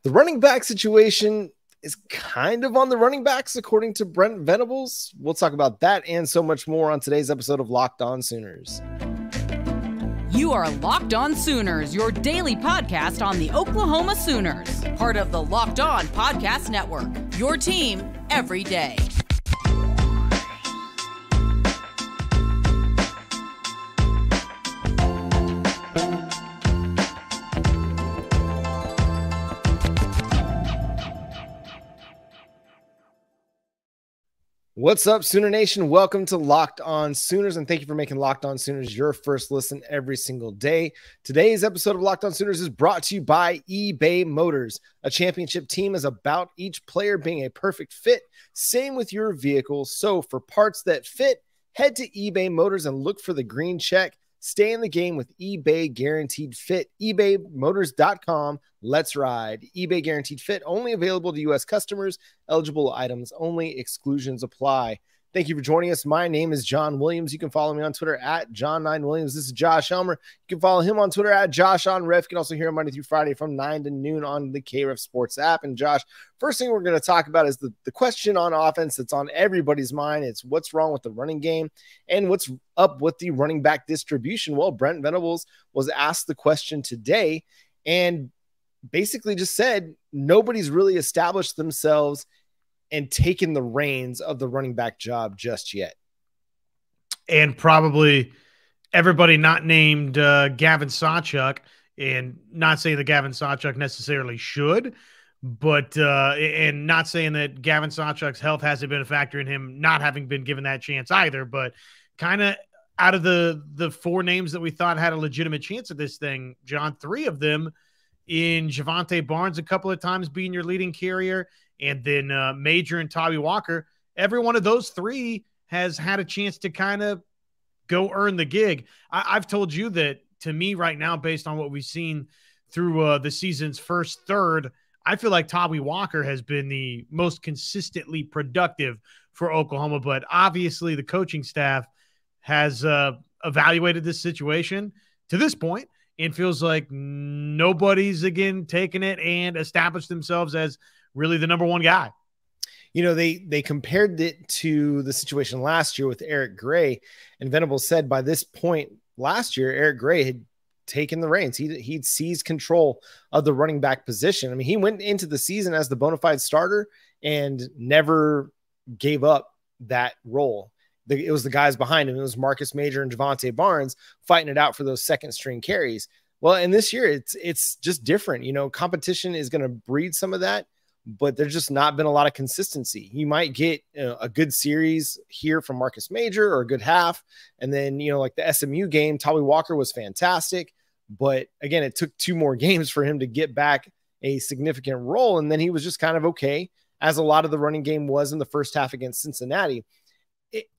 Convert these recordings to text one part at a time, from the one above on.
The running back situation is kind of on the running backs, according to Brent Venables. We'll talk about that and so much more on today's episode of Locked On Sooners. You are Locked On Sooners, your daily podcast on the Oklahoma Sooners, part of the Locked On Podcast Network, your team every day. What's up, Sooner Nation? Welcome to Locked On Sooners, and thank you for making Locked On Sooners your first listen every single day. Today's episode of Locked On Sooners is brought to you by eBay Motors. A championship team is about each player being a perfect fit. Same with your vehicle. So for parts that fit, head to eBay Motors and look for the green check. Stay in the game with eBay Guaranteed Fit. ebaymotors.com. Let's ride. eBay Guaranteed Fit, only available to U.S. customers. Eligible items only. Exclusions apply. Thank you for joining us. My name is John Williams. You can follow me on Twitter at John9Williams. This is Josh Helmer. You can follow him on Twitter at JoshOnRef. You can also hear him Monday through Friday from 9 to noon on the KREF Sports app. And Josh, first thing we're going to talk about is the question on offense that's on everybody's mind. It's what's wrong with the running game and what's up with the running back distribution. Well, Brent Venables was asked the question today and basically just said nobody's really established themselves and taken the reins of the running back job just yet. And probably everybody not named Gavin Sawchuk, and not saying that Gavin Sawchuk necessarily should, but and not saying that Gavin Sawchuk's health hasn't been a factor in him not having been given that chance either, but kind of out of the four names that we thought had a legitimate chance at this thing, John, three of them in Jovantae Barnes a couple of times being your leading carrier, and then Major and Tawee Walker, every one of those three has had a chance to kind of go earn the gig. I've told you that, to me right now, based on what we've seen through the season's first third, I feel like Tawee Walker has been the most consistently productive for Oklahoma. But obviously the coaching staff has evaluated this situation to this point and feels like nobody's, again, taken it and established themselves as really the number one guy. You know, they compared it to the situation last year with Eric Gray, and Venables said by this point last year, Eric Gray had taken the reins. He'd seized control of the running back position. I mean, he went into the season as the bona fide starter and never gave up that role. It was the guys behind him. It was Marcus Major and Jovantae Barnes fighting it out for those second string carries. Well, and this year it's just different. You know, competition is going to breed some of that, but there's just not been a lot of consistency. You might get a good series here from Marcus Major or a good half. And then, you know, like the SMU game, Tawee Walker was fantastic. But again, it took 2 more games for him to get back a significant role. And then he was just kind of okay, as a lot of the running game was in the first half against Cincinnati.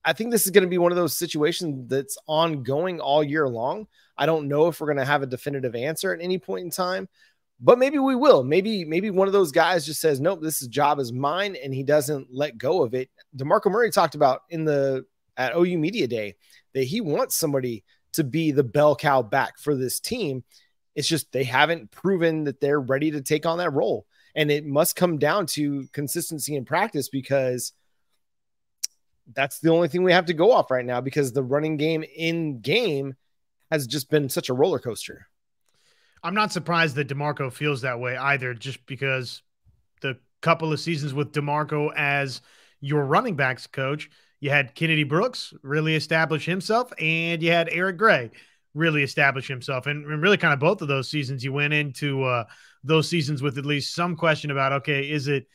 I think this is going to be one of those situations that's ongoing all year long. I don't know if we're going to have a definitive answer at any point in time, but maybe we will. Maybe one of those guys just says, nope, this job is mine, and he doesn't let go of it. DeMarco Murray talked about at OU Media Day that he wants somebody to be the bell cow back for this team. It's just they haven't proven that they're ready to take on that role. And it must come down to consistency in practice, because that's the only thing we have to go off right now, because the running game in game has just been such a roller coaster. I'm not surprised that DeMarco feels that way either, just because the couple of seasons with DeMarco as your running backs coach, you had Kennedy Brooks really establish himself, and you had Eric Gray really establish himself. And really kind of both of those seasons, you went into those seasons with at least some question about, okay, is it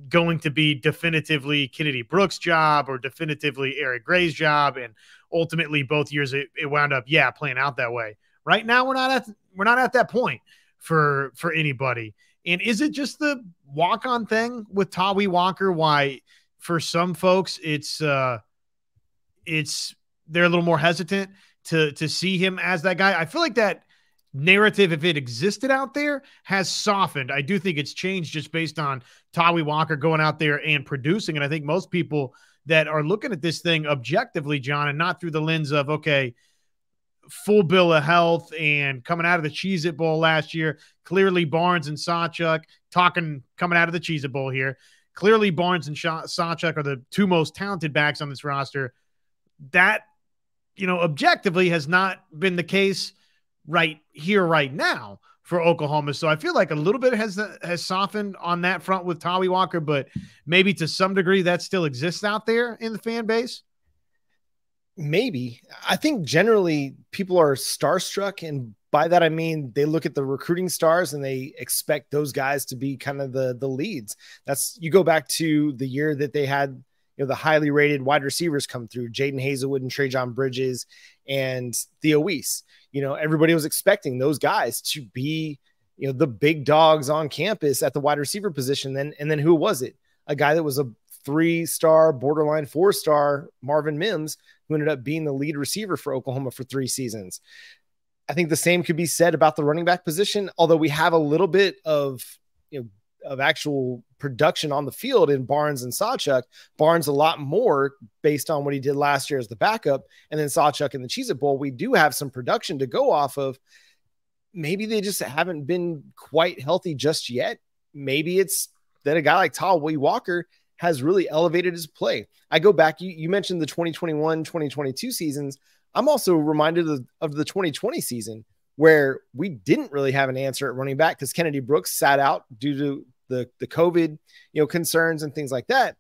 going to be definitively Kennedy Brooks' job or definitively Eric Gray's job? And ultimately both years it wound up, playing out that way. Right now, we're not at that point for anybody. And is it just the walk-on thing with Tawee Walker? Why for some folks they're a little more hesitant to see him as that guy? I feel like that narrative, if it existed out there, has softened. I do think it's changed just based on Tawee Walker going out there and producing. And I think most people that are looking at this thing objectively, John, and not through the lens of, okay, full bill of health and coming out of the Cheez-It Bowl last year. Clearly Barnes and Sawchuk coming out of the Cheez-It Bowl here. Clearly Barnes and Sawchuk are the two most talented backs on this roster. That, objectively has not been the case right here, right now for Oklahoma. So I feel like a little bit has softened on that front with Tawee Walker, but maybe to some degree that still exists out there in the fan base. Maybe. I think generally people are starstruck, and by that I mean they look at the recruiting stars and they expect those guys to be kind of the leads. You go back to the year that they had the highly rated wide receivers come through, Jaden Hazelwood and Trajan Bridges and Theo Weiss. Everybody was expecting those guys to be the big dogs on campus at the wide receiver position. And then who was it? A guy that was a 3-star, borderline 4-star, Marvin Mims, who ended up being the lead receiver for Oklahoma for 3 seasons. I think the same could be said about the running back position, although we have a little bit of actual production on the field in Barnes and Sawchuk. Barnes a lot more based on what he did last year as the backup, and then Sawchuk in the Cheez-It Bowl. We do have some production to go off of. Maybe they just haven't been quite healthy just yet. Maybe it's that a guy like Tawee Walker has really elevated his play. I go back, you mentioned the 2021, 2022 seasons. I'm also reminded of the 2020 season where we didn't really have an answer at running back because Kennedy Brooks sat out due to the COVID, concerns and things like that.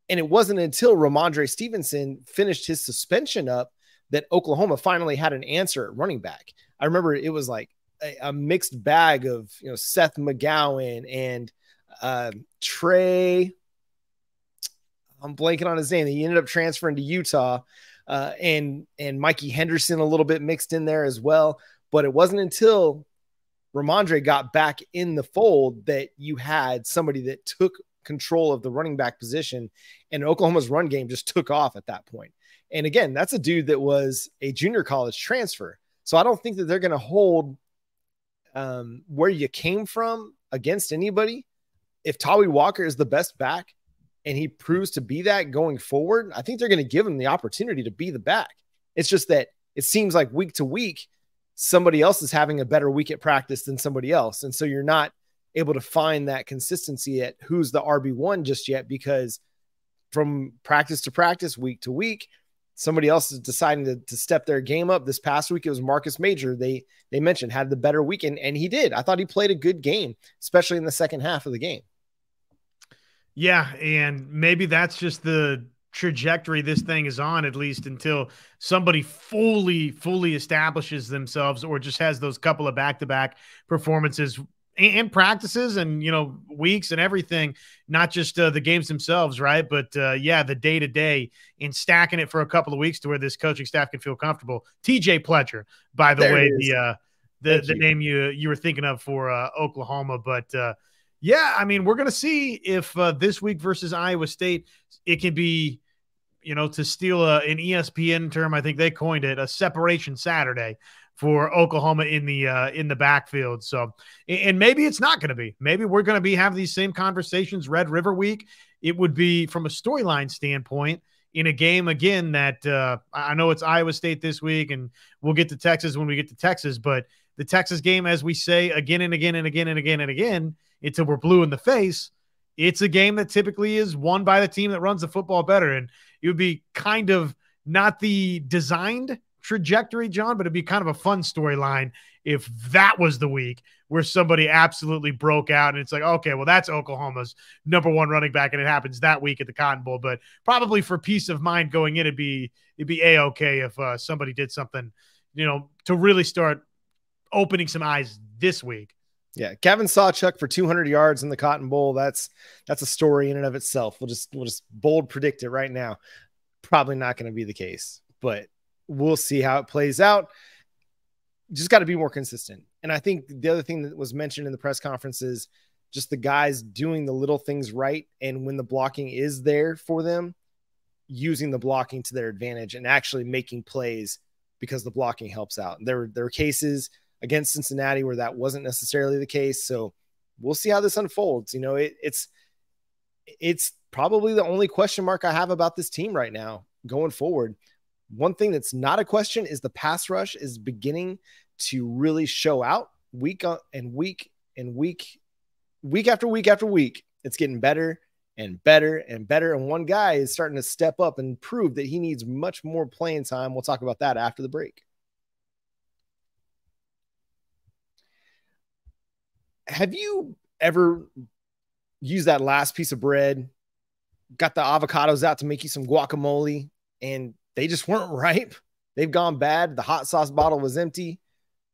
And it wasn't until Ramondre Stevenson finished his suspension up that Oklahoma finally had an answer at running back. I remember it was like a mixed bag of, Seth McGowan and Trey. I'm blanking on his name. He ended up transferring to Utah, and Mikey Henderson a little bit mixed in there as well. But it wasn't until Ramondre got back in the fold that you had somebody that took control of the running back position, and Oklahoma's run game just took off at that point. And again, that's a dude that was a junior college transfer. So I don't think that they're going to hold where you came from against anybody. If Tawee Walker is the best back and he proves to be that going forward, I think they're going to give him the opportunity to be the back. It's just that it seems like week to week, somebody else is having a better week at practice than somebody else. And so you're not able to find that consistency at who's the RB1 just yet, because from practice to practice, week to week, somebody else is deciding to step their game up. This past week, it was Marcus Major. They mentioned had the better weekend, and he did. I thought he played a good game, especially in the second half of the game. Yeah, and maybe that's just the trajectory this thing is on, at least until somebody fully establishes themselves or just has those couple of back-to-back performances and practices and, weeks and everything, not just the games themselves, right? But the day-to-day and stacking it for a couple of weeks to where this coaching staff can feel comfortable. TJ Pletcher, by the way, the name you were thinking of for Oklahoma. But I mean, we're going to see if this week versus Iowa State, it can be, to steal an ESPN term, I think they coined it, a separation Saturday for Oklahoma in the backfield. So, and maybe it's not going to be. Maybe we're going to have these same conversations Red River week. It would be from a storyline standpoint in a game, again, that I know it's Iowa State this week, and we'll get to Texas when we get to Texas. But the Texas game, as we say again and again and again and again and again, until we're blue in the face, it's a game that typically is won by the team that runs the football better. And it would be kind of not the designed trajectory, John, but it'd be kind of a fun storyline if that was the week where somebody absolutely broke out and it's like, okay, well, that's Oklahoma's #1 running back, and it happens that week at the Cotton Bowl. But probably for peace of mind going in, it'd be A-okay if somebody did something, to really start opening some eyes this week. Yeah, Gavin Sawchuk for 200 yards in the Cotton Bowl. That's a story in and of itself. We'll just bold predict it right now. Probably not going to be the case, but we'll see how it plays out. Just got to be more consistent. And I think the other thing that was mentioned in the press conference is just the guys doing the little things right, and when the blocking is there for them, using the blocking to their advantage and actually making plays because the blocking helps out. There were cases against Cincinnati where that wasn't necessarily the case. So we'll see how this unfolds. It's probably the only question mark I have about this team right now going forward. One thing that's not a question is the pass rush is beginning to really show out week after week after week. It's getting better and better and better. And one guy is starting to step up and prove that he needs much more playing time. We'll talk about that after the break. Have you ever used that last piece of bread, got the avocados out to make you some guacamole, and they just weren't ripe? They've gone bad. The hot sauce bottle was empty.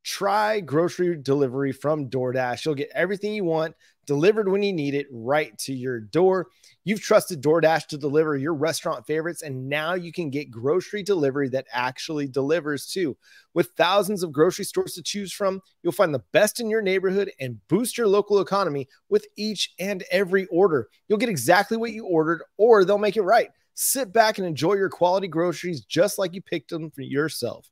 Try grocery delivery from DoorDash. You'll get everything you want delivered when you need it right to your door. You've trusted DoorDash to deliver your restaurant favorites, and now you can get grocery delivery that actually delivers too. With thousands of grocery stores to choose from, you'll find the best in your neighborhood and boost your local economy with each and every order. You'll get exactly what you ordered, or they'll make it right. Sit back and enjoy your quality groceries just like you picked them for yourself.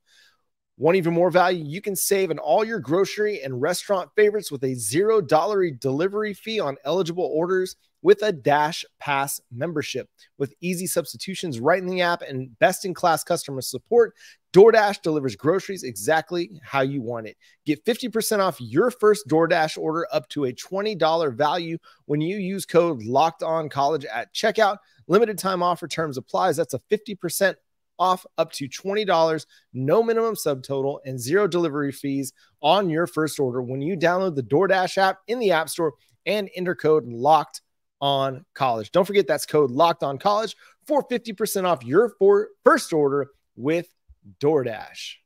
Want even more value? You can save on all your grocery and restaurant favorites with a $0 delivery fee on eligible orders with a Dash Pass membership. With easy substitutions right in the app and best-in-class customer support, DoorDash delivers groceries exactly how you want it. Get 50% off your first DoorDash order up to a $20 value when you use code LOCKEDONCollege at checkout. Limited time offer, terms applies. That's a 50% off up to $20, no minimum subtotal, and zero delivery fees on your first order when you download the DoorDash app in the App Store and enter code LOCKEDONCollege. Don't forget that's code LOCKEDONCollege for 50% off your first order with DoorDash.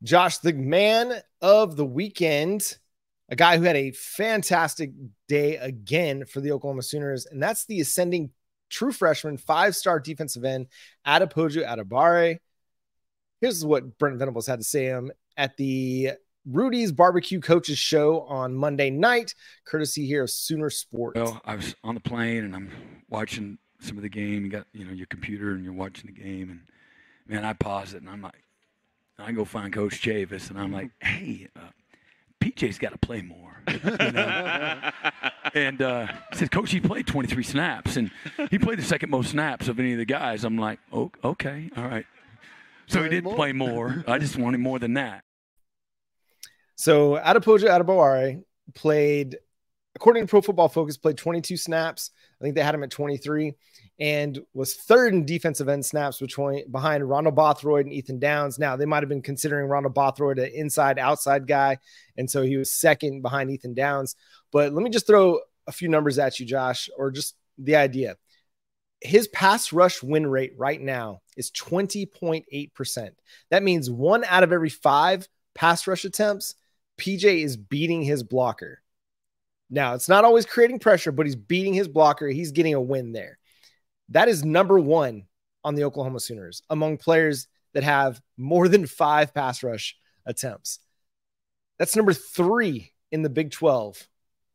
Josh, the man of the weekend, a guy who had a fantastic day again for the Oklahoma Sooners, and that's the ascending true freshman, 5-star defensive end, Adepoju Adebawore. Here's what Brent Venables had to say at the Rudy's Barbecue Coaches Show on Monday night, courtesy here of Sooner Sports. Well, I was on the plane, and I'm watching some of the game. You got, your computer, and you're watching the game, and, man, I pause it, and I'm like, I go find Coach Chavis, and I'm like, hey, PJ's got to play more. And he said, Coach, he played 23 snaps, and he played the second most snaps of any of the guys. I'm like, oh, okay, all right. So he did play more. I just wanted more than that. So Adepoju Adebawore played, according to Pro Football Focus, played 22 snaps. I think they had him at 23, and was third in defensive end snaps behind Ronald Bothroyd and Ethan Downs. Now, they might have been considering Ronald Bothroyd an inside-outside guy, and so he was second behind Ethan Downs. But let me just throw a few numbers at you, Josh, or just the idea. His pass rush win rate right now is 20.8%. That means 1 out of every 5 pass rush attempts, PJ is beating his blocker. Now, it's not always creating pressure, but he's beating his blocker. He's getting a win there. That is number 1 on the Oklahoma Sooners among players that have more than 5 pass rush attempts. That's number 3 in the Big 12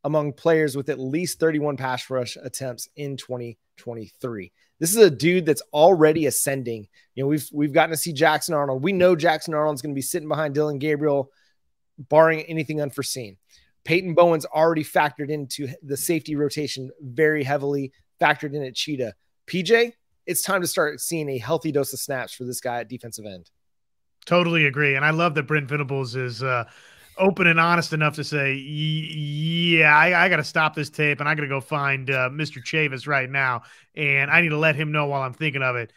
among players with at least 31 pass rush attempts in 2023. This is a dude that's already ascending. We've gotten to see Jackson Arnold. We know Jackson Arnold's going to be sitting behind Dylan Gabriel, barring anything unforeseen. Peyton Bowen's already factored into the safety rotation very heavily, factored in at Cheetah. PJ, it's time to start seeing a healthy dose of snaps for this guy at defensive end. Totally agree. And I love that Brent Venables is open and honest enough to say, yeah, I got to stop this tape, and I got to go find Mr. Chavis right now, and I need to let him know while I'm thinking of it.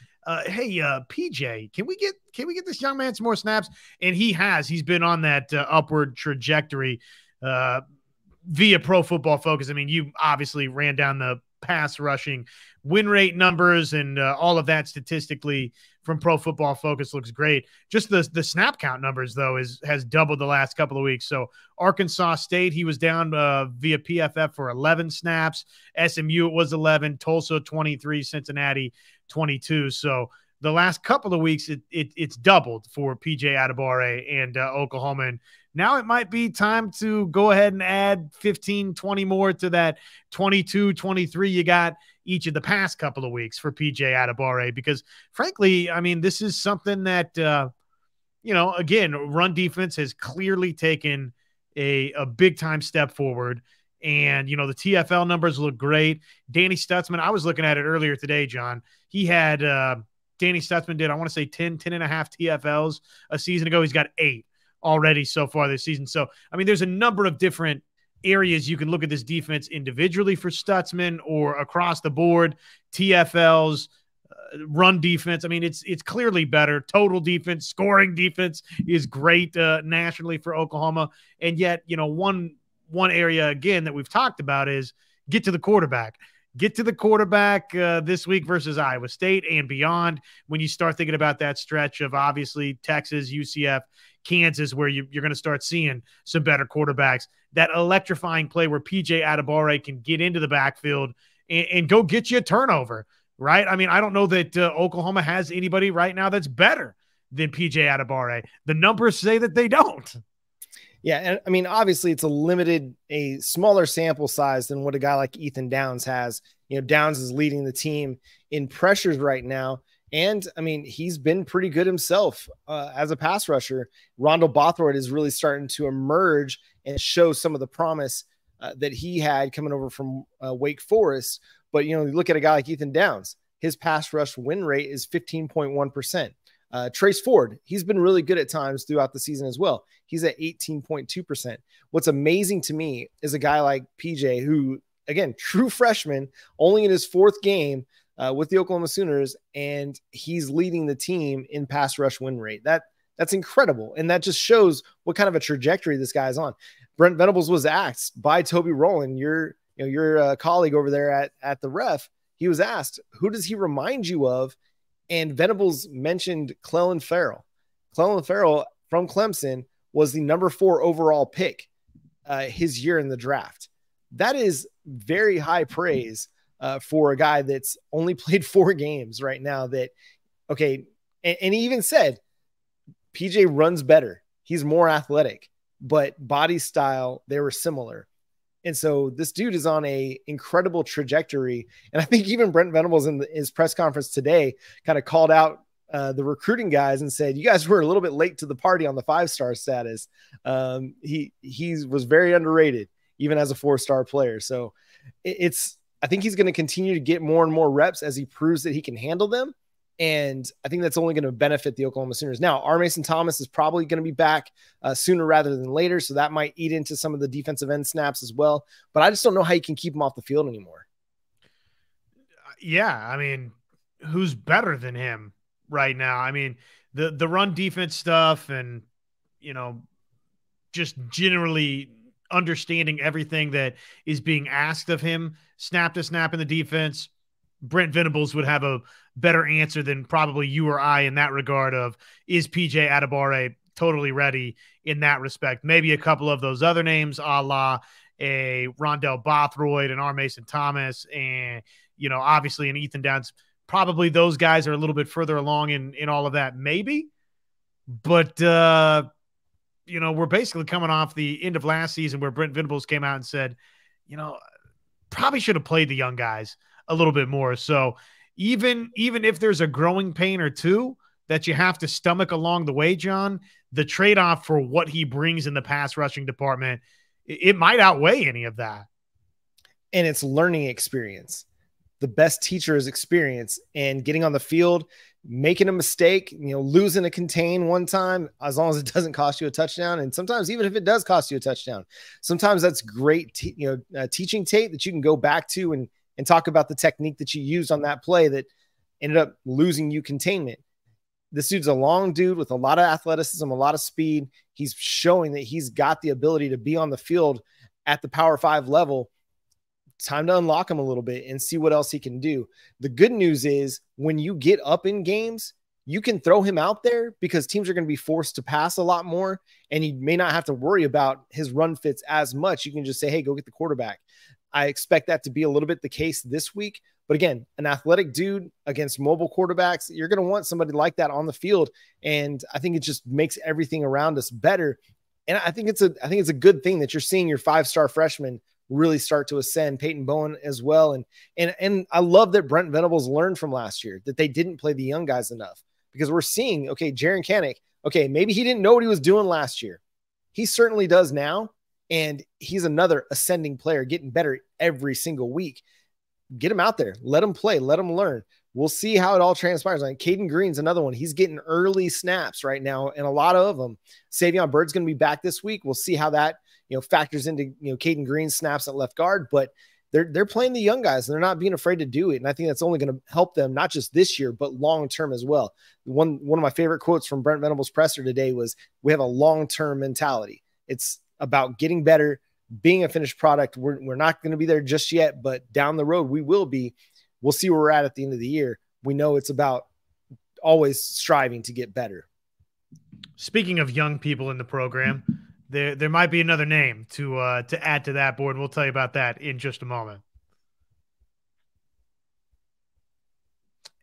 Hey, PJ, can we get this young man some more snaps? And he's been on that upward trajectory via Pro Football Focus. I mean, you obviously ran down the pass rushing win rate numbers and all of that statistically from Pro Football Focus looks great. Just the snap count numbers, though, has doubled the last couple of weeks. So Arkansas State, he was down via PFF for 11 snaps. SMU, it was 11. Tulsa, 23. Cincinnati, 22. So the last couple of weeks, it's doubled for PJ Adebawore and Oklahoma. And now it might be time to go ahead and add 15, 20 more to that 22, 23 you got each of the past couple of weeks for PJ Adebawore, because frankly, I mean, this is something that, again, run defense has clearly taken a big time step forward. And, the TFL numbers look great. Danny Stutzman, I was looking at it earlier today, John. He had Danny Stutzman did, I want to say 10 and a half TFLs a season ago. He's got 8 already so far this season. So, I mean, there's a number of different areas you can look at this defense individually for Stutzman or across the board. TFLs, run defense. I mean, it's clearly better. Total defense, scoring defense is great nationally for Oklahoma. And yet, one area, again, that we've talked about is get to the quarterback. Get to the quarterback this week versus Iowa State and beyond when you start thinking about that stretch of obviously Texas, UCF, Kansas, where you're going to start seeing some better quarterbacks. That electrifying play where PJ Adebawore can get into the backfield and go get you a turnover, right? I mean, I don't know that Oklahoma has anybody right now that's better than PJ Adebawore. The numbers say that they don't. Yeah, and I mean, obviously it's a smaller sample size than what a guy like Ethan Downs has. Downs is leading the team in pressures right now. And I mean, he's been pretty good himself as a pass rusher. Rondell Bothroyd is really starting to emerge and show some of the promise that he had coming over from Wake Forest. But, you look at a guy like Ethan Downs, his pass rush win rate is 15.1%. Trace Ford, he's been really good at times throughout the season as well. He's at 18.2%. What's amazing to me is a guy like PJ, who, again, true freshman, only in his 4th game with the Oklahoma Sooners, and he's leading the team in pass rush win rate. That's incredible, and that just shows what kind of a trajectory this guy's on. Brent Venables was asked by Toby Rowland, your colleague over there at the Ref. He was asked, who does he remind you of? And Venables mentioned Clelin Ferrell. Clelin Ferrell from Clemson was the number 4 overall pick his year in the draft. That is very high praise for a guy that's only played 4 games right now. And he even said PJ runs better. He's more athletic, but body style, they were similar. And so this dude is on a incredible trajectory. And I think even Brent Venables in his press conference today kind of called out the recruiting guys and said, you guys were a little bit late to the party on the 5-star status. He was very underrated, even as a 4-star player. So I think he's going to continue to get more and more reps as he proves that he can handle them. And I think that's only going to benefit the Oklahoma Sooners. Now, R. Mason Thomas is probably going to be back sooner rather than later, so that might eat into some of the defensive end snaps as well. But I just don't know how you can keep him off the field anymore. Yeah, I mean, who's better than him right now? I mean, the run defense stuff and, just generally understanding everything that is being asked of him, snap to snap in the defense, Brent Venables would have a better answer than probably you or I in that regard of, is PJ Adebawore totally ready in that respect? Maybe a couple of those other names, a la a Rondell Bothroyd and R. Mason Thomas and, obviously an Ethan Downs. Probably those guys are a little bit further along in all of that, maybe. But, we're basically coming off the end of last season where Brent Venables came out and said, probably should have played the young guys a little bit more. So even if there's a growing pain or two that you have to stomach along the way, John, the trade-off for what he brings in the pass rushing department, it might outweigh any of that. And it's learning experience. The best teacher is experience, and getting on the field, making a mistake, losing a contain one time, as long as it doesn't cost you a touchdown. And sometimes even if it does cost you a touchdown, sometimes that's great, teaching tape that you can go back to and talk about the technique that you used on that play that ended up losing you containment. This dude's a long dude with a lot of athleticism, a lot of speed. He's showing that he's got the ability to be on the field at the Power 5 level. Time to unlock him a little bit and see what else he can do. The good news is when you get up in games, you can throw him out there because teams are going to be forced to pass a lot more, and you may not have to worry about his run fits as much. You can just say, hey, go get the quarterback. I expect that to be a little bit the case this week. But again, an athletic dude against mobile quarterbacks, you're going to want somebody like that on the field. And I think it just makes everything around us better. And I think it's a good thing that you're seeing your 5-star freshman really start to ascend, Peyton Bowen as well. And I love that Brent Venables learned from last year that they didn't play the young guys enough, because we're seeing, okay, Jaren Kanak, okay, maybe he didn't know what he was doing last year. He certainly does now. And he's another ascending player, getting better every single week. Get him out there. Let him play. Let him learn. We'll see how it all transpires. Like Caden Green's another one. He's getting early snaps right now, and a lot of them. Savion Bird's going to be back this week. We'll see how that factors into Caden Green's snaps at left guard. But they're playing the young guys, and they're not being afraid to do it. And I think that's only going to help them, not just this year, but long term as well. One of my favorite quotes from Brent Venables' presser today was, "We have a long term mentality. It's about getting better, being a finished product. We're not going to be there just yet, but down the road we will be. We'll see where we're at the end of the year. We know it's about always striving to get better." Speaking of young people in the program, there might be another name to add to that board. We'll tell you about that in just a moment.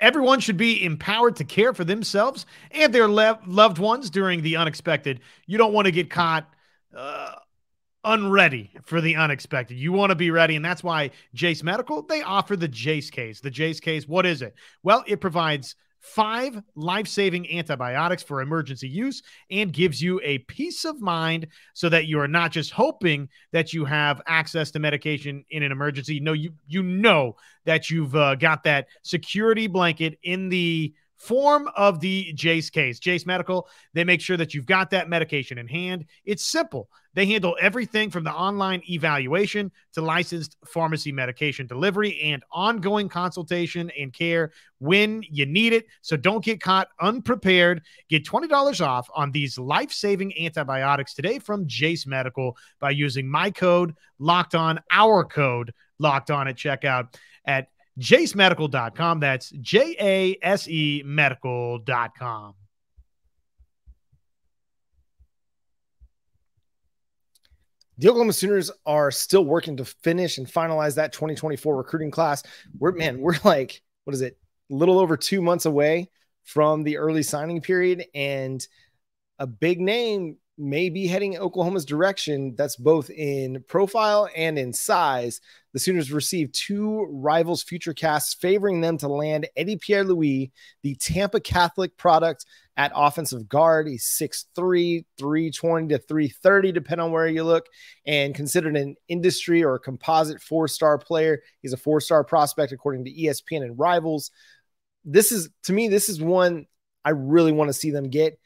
Everyone should be empowered to care for themselves and their loved ones during the unexpected. You don't want to get caught unready for the unexpected. You want to be ready, and that's why Jase Medical, they offer the Jase case. The Jase case, what is it? Well, it provides 5 life-saving antibiotics for emergency use and gives you a peace of mind so that you are not just hoping that you have access to medication in an emergency. No, you know that you've got that security blanket in the form of the Jase case. Jase Medical, they make sure that you've got that medication in hand. It's simple. They handle everything from the online evaluation to licensed pharmacy medication delivery and ongoing consultation and care when you need it. So don't get caught unprepared. Get $20 off on these life-saving antibiotics today from Jase Medical by using my code LOCKEDON, our code LOCKEDON at checkout at jasemedical.com. That's JASE medical.com. The Oklahoma Sooners are still working to finish and finalize that 2024 recruiting class. We're like, what is it? A little over 2 months away from the early signing period, and a big name may be heading Oklahoma's direction. That's both in profile and in size. The Sooners received 2 Rivals future casts favoring them to land Eddy Pierre-Louis, the Tampa Catholic product, at offensive guard. He's 6'3", 320 to 330, depending on where you look, and considered an industry or a composite 4-star player. He's a 4-star prospect according to ESPN and Rivals. This is one I really want to see them get.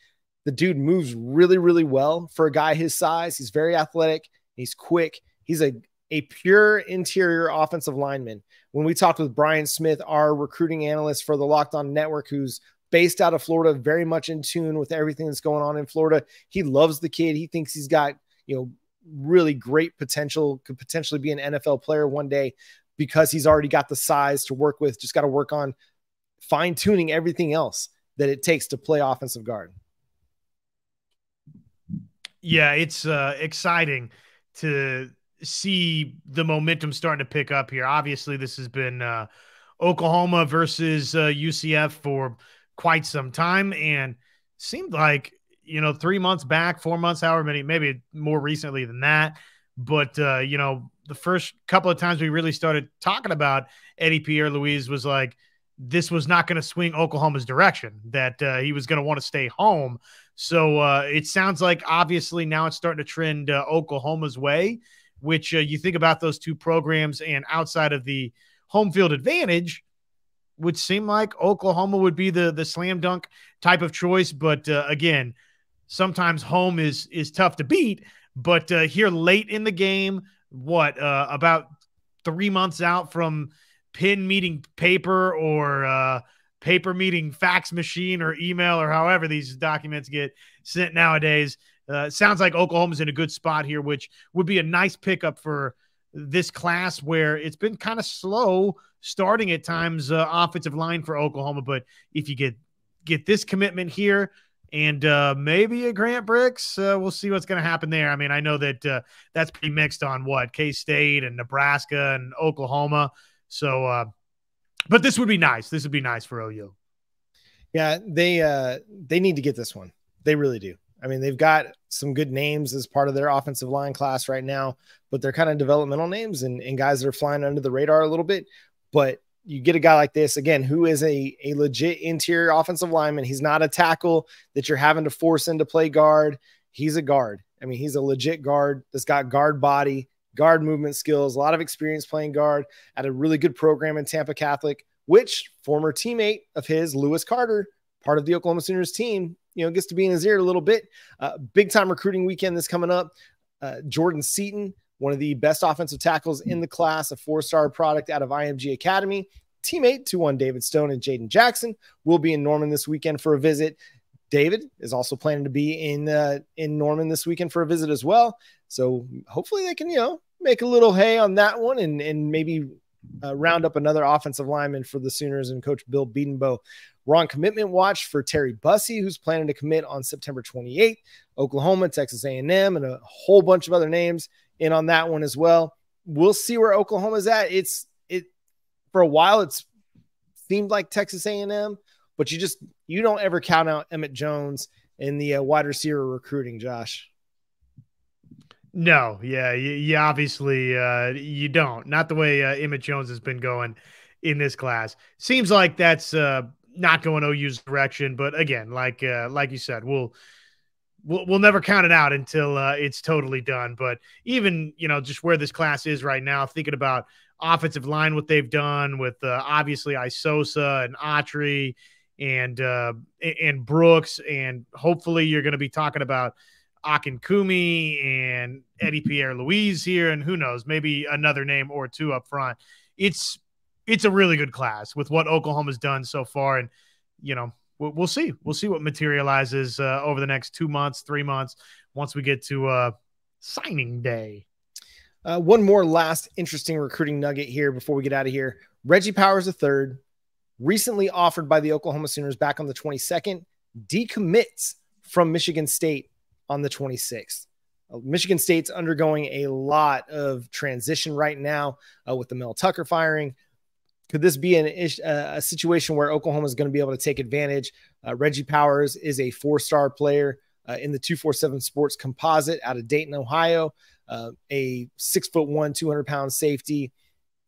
The dude moves really, really well for a guy his size. He's very athletic. He's quick. He's a pure interior offensive lineman. When we talked with Brian Smith, our recruiting analyst for the Locked On Network, who's based out of Florida, very much in tune with everything that's going on in Florida. He loves the kid. He thinks he's got, really great potential, could potentially be an NFL player one day because he's already got the size to work with. Just got to work on fine-tuning everything else that it takes to play offensive guard. Yeah, it's exciting to see the momentum starting to pick up here. Obviously, this has been Oklahoma versus UCF for quite some time, and seemed like 3 months back, 4 months, however many, maybe more recently than that. But the first couple of times we really started talking about Eddy Pierre-Louis was like this was not going to swing Oklahoma's direction, that he was going to want to stay home. So it sounds like obviously now it's starting to trend Oklahoma's way, which you think about those 2 programs, and outside of the home field advantage, would seem like Oklahoma would be the slam dunk type of choice. But again, sometimes home is tough to beat. But here late in the game, about 3 months out from pen meeting paper or paper meeting fax machine or email or however these documents get sent nowadays, sounds like Oklahoma's in a good spot here, which would be a nice pickup for this class where it's been kind of slow starting at times offensive line for Oklahoma. But if you get this commitment here and maybe a Grant Bricks, we'll see what's going to happen there. I mean, I know that that's pretty mixed on K-State and Nebraska and Oklahoma. So, but this would be nice. This would be nice for OU. Yeah, they need to get this one. They really do. I mean, they've got some good names as part of their offensive line class right now, but they're kind of developmental names and guys that are flying under the radar a little bit. But you get a guy like this, again, who is a legit interior offensive lineman. He's not a tackle that you're having to force into play guard. He's a guard. I mean, he's a legit guard that's got guard body, guard movement skills, a lot of experience playing guard at a really good program in Tampa Catholic, which former teammate of his, Lewis Carter, part of the Oklahoma Sooners team, gets to be in his ear a little bit. Big time recruiting weekend that's coming up. Jordan Seaton, one of the best offensive tackles in the class, a 4-star product out of IMG Academy, teammate to one David Stone and Jaden Jackson, will be in Norman this weekend for a visit. David is also planning to be in Norman this weekend for a visit as well. So hopefully they can, make a little hay on that one and maybe round up another offensive lineman for the Sooners and Coach Bill Bedenbaugh. We're on commitment watch for Terry Bussey, who's planning to commit on September 28th. Oklahoma, Texas A&M, and a whole bunch of other names in on that one as well. We'll see where Oklahoma's at. For a while, it's seemed like Texas A&M, but you don't ever count out Emmett Jones in the wide receiver recruiting, Josh. No, yeah, you obviously you don't. Not the way Emmett Jones has been going in this class. Seems like that's not going OU's direction, but again, like you said, we'll never count it out until it's totally done. But even just where this class is right now, thinking about offensive line, what they've done with obviously Isosa and Autry and Brooks, and hopefully you're going to be talking about Akinkumi and Eddy Pierre-Louis here, and who knows, maybe another name or two up front. It's a really good class with what Oklahoma's done so far, and we'll see what materializes over the next 2 months, 3 months once we get to signing day. One more last interesting recruiting nugget here before we get out of here. Reggie Powers III, recently offered by the Oklahoma Sooners back on the 22nd, decommits from Michigan State on the 26th. Michigan State's undergoing a lot of transition right now with the Mel Tucker firing. Could this be a situation where Oklahoma is going to be able to take advantage? Reggie Powers is a 4-star player in the 247 Sports Composite out of Dayton, Ohio, a 6'1", 200-pound safety.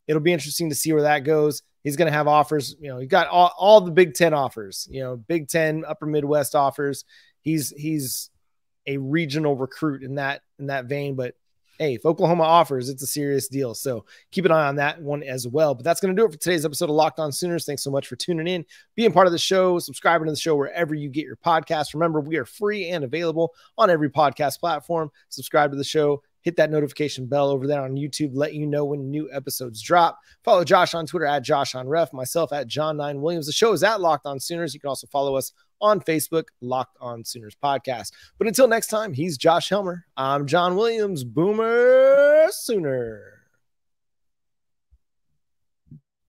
It'll be interesting to see where that goes. He's going to have offers. He got all the Big Ten offers, Big Ten, Upper Midwest offers. He's a regional recruit in that vein, but hey, if Oklahoma offers, it's a serious deal. So keep an eye on that one as well. But that's going to do it for today's episode of Locked On Sooners. Thanks so much for tuning in, being part of the show, subscribing to the show wherever you get your podcasts. Remember, we are free and available on every podcast platform. Subscribe to the show. Hit that notification bell over there on YouTube. Let you know when new episodes drop. Follow Josh on Twitter at JoshOnRef, myself at John9Williams. The show is at Locked On Sooners. You can also follow us on Facebook, Locked On Sooners Podcast. But until next time, he's Josh Helmer. I'm John Williams. Boomer Sooner.